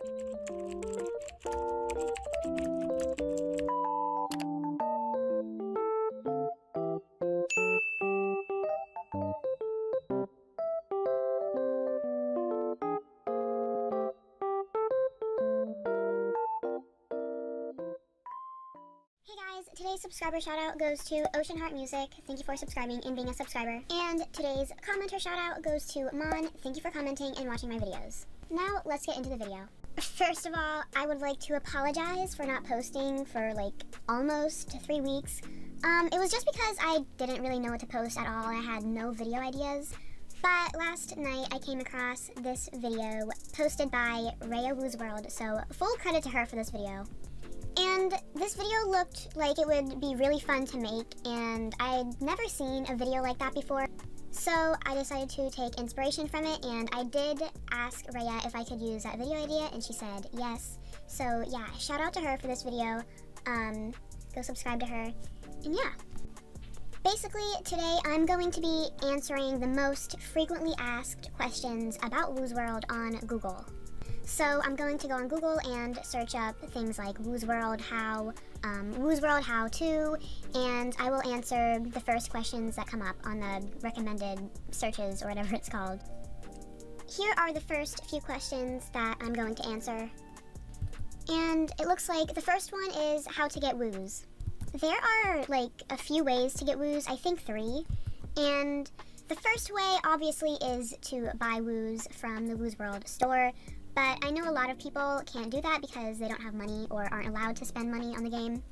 Hey guys, today's subscriber shoutout goes to ᴡᴛᴄဃɪ᷿. Thank you for subscribing and being a subscriber. And today's commenter shoutout goes to Mon. Thank you for commenting and watching my videos. Now let's get into the video. First of all, I would like to apologize for not posting for like almost 3 weeks. It was just because I didn't really know what to post at all. I had no video ideas. But last night I came across this video posted by Woozworld, so full credit to her for this video. And this video looked like it would be really fun to make, and I'd never seen a video like that before. So I decided to take inspiration from it, and I did ask Rhea if I could use that video idea, and she said yes. So yeah, shout out to her for this video. Go subscribe to her, and yeah. Basically, today I'm going to be answering the most frequently asked questions about Woozworld on Google. So I'm going to go on Google and search up things like Woozworld how to, and I will answer the first questions that come up on the recommended searches or whatever it's called. Here are the first few questions that I'm going to answer. And it looks like the first one is how to get Wooz. There are like a few ways to get Wooz, I think 3. And the first way obviously is to buy Wooz from the Woozworld store. But I know a lot of people can't do that because they don't have money or aren't allowed to spend money on the game.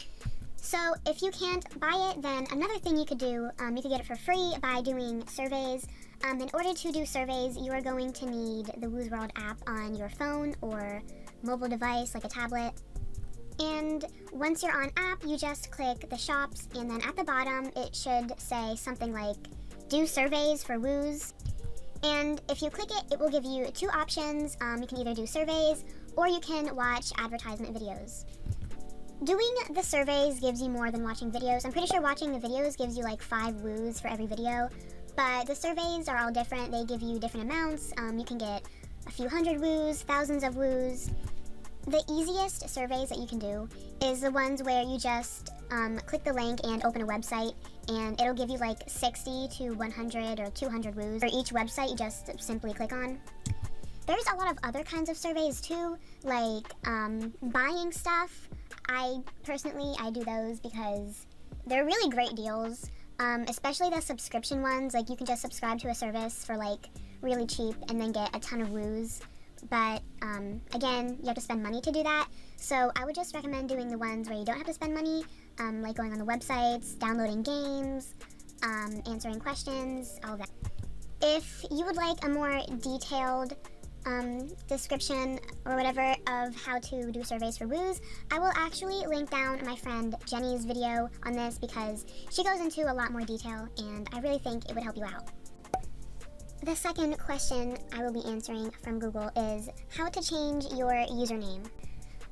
So if you can't buy it, then another thing you could do, you could get it for free by doing surveys. In order to do surveys, you are going to need the Woozworld app on your phone or mobile device like a tablet. And once you're on app, you just click the shops, and then at the bottom it should say something like do surveys for Wooz. And if you click it, it will give you 2 options. You can either do surveys or you can watch advertisement videos. Doing the surveys gives you more than watching videos. I'm pretty sure watching the videos gives you like 5 Wooz for every video, but the surveys are all different. They give you different amounts. You can get a few hundred Wooz, thousands of Wooz. The easiest surveys that you can do is the ones where you just click the link and open a website, and it'll give you like 60 to 100 or 200 Wooz. For each website, you just simply click on. There's a lot of other kinds of surveys too, like buying stuff. I do those because they're really great deals, especially the subscription ones. Like you can just subscribe to a service for like really cheap and then get a ton of Wooz. But again, you have to spend money to do that. So I would just recommend doing the ones where you don't have to spend money, like going on the websites, downloading games, answering questions, all of that. If you would like a more detailed description or whatever of how to do surveys for Wooz, I will actually link down my friend Jenny's video on this because she goes into a lot more detail, and I really think it would help you out. The second question I will be answering from Google is how to change your username.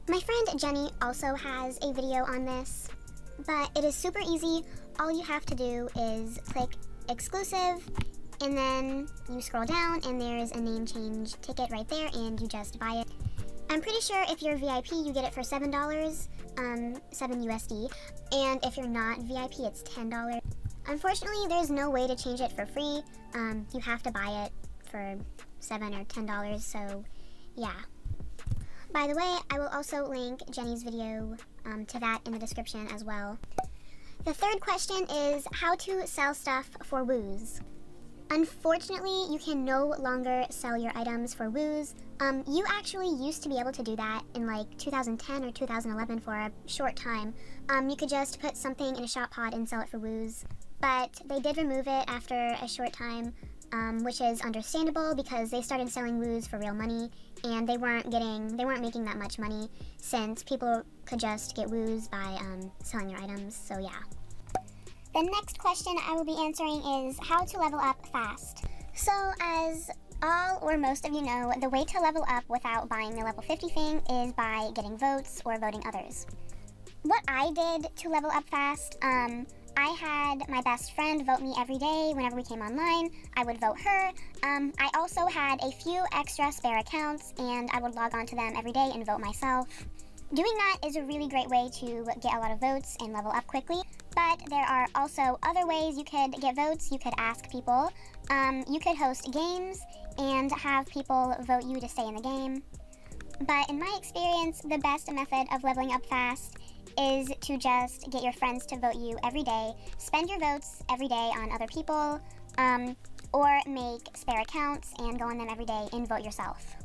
My friend Jenny also has a video on this, but it is super easy. All you have to do is click exclusive, and then you scroll down and there's a name change ticket right there, and you just buy it. I'm pretty sure if you're VIP, you get it for $7, 7 USD, and if you're not VIP, it's $10. Unfortunately, there's no way to change it for free. You have to buy it for $7 or $10, so yeah. By the way, I will also link Jenny's video to that in the description as well. The third question is how to sell stuff for Wooz. Unfortunately, you can no longer sell your items for Wooz. You actually used to be able to do that in like 2010 or 2011 for a short time. You could just put something in a shop pod and sell it for Wooz. But they did remove it after a short time, which is understandable because they started selling Wooz for real money, and they weren't making that much money since people could just get Wooz by selling their items, so yeah. The next question I will be answering is how to level up fast. So as all or most of you know, the way to level up without buying the level 50 thing is by getting votes or voting others. What I did to level up fast, I had my best friend vote me every day whenever we came online. I would vote her. I also had a few extra spare accounts, and I would log on to them every day and vote myself. Doing that is a really great way to get a lot of votes and level up quickly, but there are also other ways you could get votes. You could ask people, you could host games and have people vote you to stay in the game. But in my experience, the best method of leveling up fast is to just get your friends to vote you every day, spend your votes every day on other people, or make spare accounts and go on them every day and vote yourself.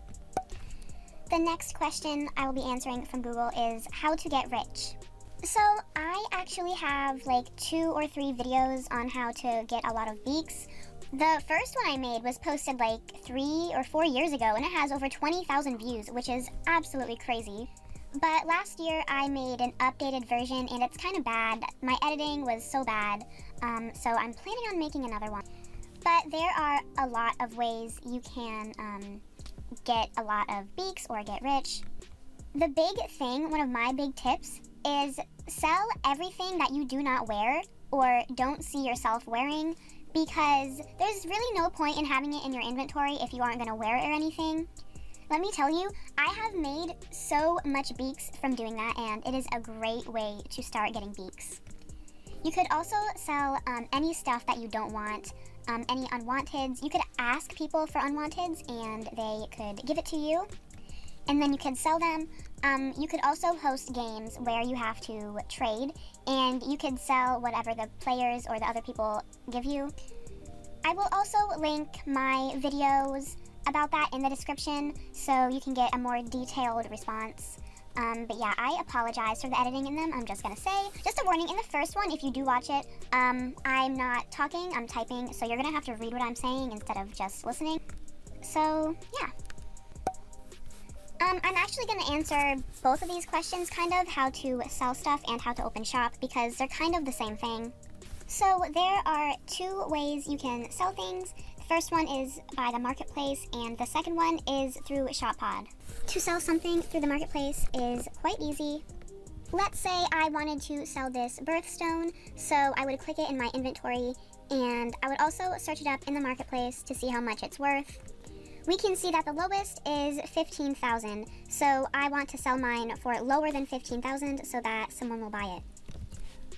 The next question I will be answering from Google is how to get rich. So I actually have like 2 or 3 videos on how to get a lot of beaks. The first one I made was posted like 3 or 4 years ago, and it has over 20,000 views, which is absolutely crazy. But last year I made an updated version, and it's kind of bad. My editing was so bad, so I'm planning on making another one. But there are a lot of ways you can get a lot of beaks or get rich. The big thing, one of my big tips, is sell everything that you do not wear or don't see yourself wearing, because there's really no point in having it in your inventory if you aren't going to wear it or anything. Let me tell you, I have made so much beaks from doing that, and it is a great way to start getting beaks. You could also sell any stuff that you don't want, any unwanteds. You could ask people for unwanteds and they could give it to you, and then you could sell them. You could also host games where you have to trade, and you could sell whatever the players or the other people give you. I will also link my videos about that in the description so you can get a more detailed response. But yeah, I apologize for the editing in them. I'm just gonna say, just a warning, in the first one, if you do watch it, I'm not talking, I'm typing, so you're gonna have to read what I'm saying instead of just listening. So yeah. I'm actually gonna answer both of these questions, kind of, how to sell stuff and how to open shop, because they're kind of the same thing. So there are 2 ways you can sell things. The first one is by the marketplace, and the second one is through ShopPod. To sell something through the marketplace is quite easy. Let's say I wanted to sell this birthstone, so I would click it in my inventory, and I would also search it up in the marketplace to see how much it's worth. We can see that the lowest is 15,000, so I want to sell mine for lower than 15,000 so that someone will buy it.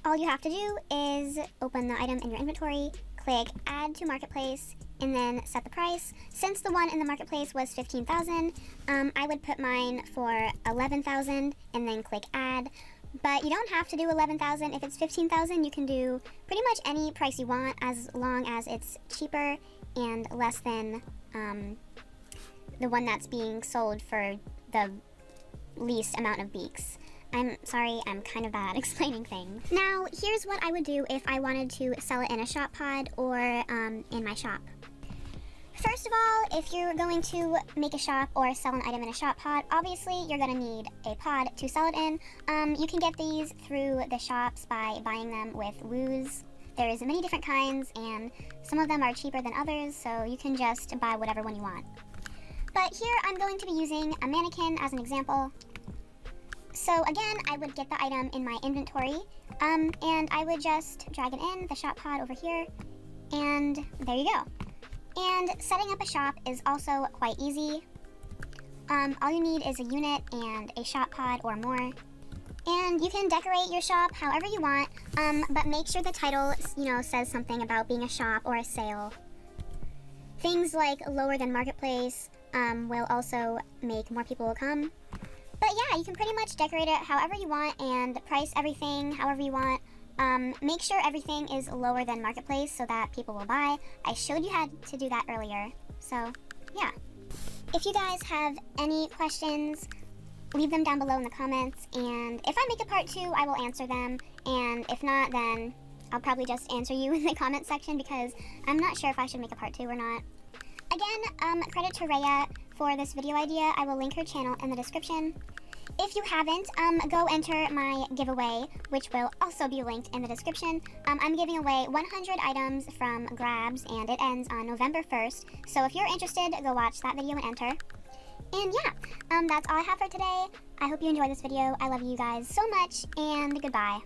All you have to do is open the item in your inventory, click Add to Marketplace, and then set the price. Since the one in the marketplace was 15,000, I would put mine for 11,000 and then click Add. But you don't have to do 11,000. If it's 15,000, you can do pretty much any price you want as long as it's cheaper and less than the one that's being sold for the least amount of beaks. I'm sorry, I'm kind of bad at explaining things. Now, here's what I would do if I wanted to sell it in a shop pod or in my shop. First of all, if you're going to make a shop or sell an item in a shop pod, obviously you're going to need a pod to sell it in. You can get these through the shops by buying them with Wooz. There's many different kinds, and some of them are cheaper than others, so you can just buy whatever one you want. But here I'm going to be using a mannequin as an example. So again, I would get the item in my inventory, and I would just drag it in the shop pod over here, and there you go. And setting up a shop is also quite easy. All you need is a unit and a shop pod or more. And you can decorate your shop however you want, but make sure the title, says something about being a shop or a sale. Things like lower than marketplace will also make more people come. But yeah, you can pretty much decorate it however you want and price everything however you want. Make sure everything is lower than marketplace so that people will buy. I showed you how to do that earlier, so yeah. If you guys have any questions, leave them down below in the comments, and if I make a part 2, I will answer them, and if not, then I'll probably just answer you in the comment section because I'm not sure if I should make a part 2 or not. Again, credit to Rhea for this video idea. I will link her channel in the description. If you haven't, go enter my giveaway, which will also be linked in the description. I'm giving away 100 items from Grabs, and it ends on November 1st. So if you're interested, go watch that video and enter. And yeah, that's all I have for today. I hope you enjoyed this video. I love you guys so much, and goodbye.